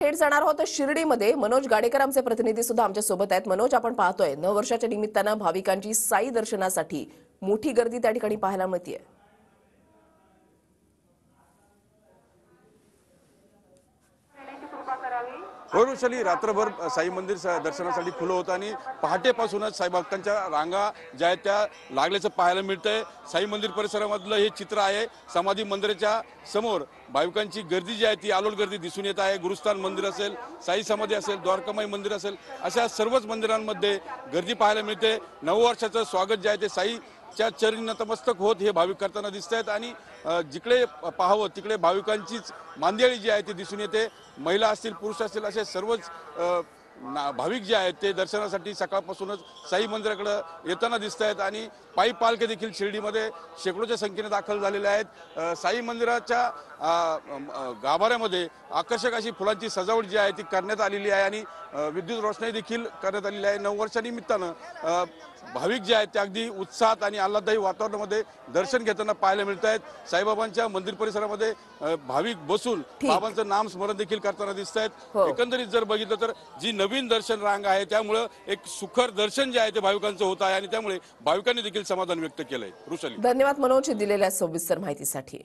थेट जाणार आहोत शिर्डीमध्ये मनोज गाडेकर आमचे प्रतिनिधी सुद्धा आमच्या सोबत आहेत। मनोज, आपण पाहतोय नववर्षाच्या निमित्तानं भाविकांची साई दर्शनासाठी मोठी गर्दी त्या ठिकाणी पाहायला मिळते। वैरुशली रात्रभर साई मंदिर दर्शनासाठी खुलं होतं आणि पहाटेपासूनच साई भक्तांच्या रांगा ज्या आहेत त्या लागल्याचं पाहायला मिळतंय। साई मंदिर परिसरामधलं हे चित्र आहे। समाधी मंदिराच्या समोर भाविकांची गर्दी जी आहे ती अलोट गर्दी दिसून येत आहे। गुरुस्थान मंदिर असेल, साई समाधी असेल, द्वारकामाई मंदिर असेल, अशा सर्वच मंदिरांमध्ये गर्दी पाहायला मिळते। नववर्षाचं स्वागत जे आहे ते साईच्या चरणी नतमस्तक होत हे भाविक करताना दिसत आहेत आणि जिकडे पाहावं तिकडे भाविकांचीच मांदियाळी जी आहे ती दिसून येते। महिला असतील, पुरुष असतील, असे सर्वच भाविक जे आहेत ते दर्शनासाठी सकाळपासूनच साई मंदिराकडे येताना दिसत आहेत आणि पायी पालखे देखील शिर्डीमध्ये शेकडोच्या संख्येने दाखल झालेले आहेत। साई मंदिराच्या गाभाऱ्यामध्ये आकर्षक अशी फुलांची सजावट जी आहे ती करण्यात आलेली आहे आणि विद्युत रोषणाई देखील करण्यात आलेली आहे। नववर्षानिमित्तानं भाविक जे आहेत ते अगदी उत्साहात आणि आल्हाददायी वातावरणामध्ये दर्शन घेताना पाहायला मिळत आहेत। साईबाबांच्या मंदिर परिसरामध्ये भाविक बसून बाबांचं नाम स्मरण देखील करताना दिसत आहेत। एकंदरीत जर बघितलं तर जी नवीन दर्शन रांग आहे त्यामुळे एक सुखर दर्शन जे आहे ते भाविकांचं होत आहे आणि त्यामुळे भाविकांनी देखील समाधान व्यक्त केलंय। रुशाली, धन्यवाद मनोज दिलेल्या सविस्तर माहितीसाठी।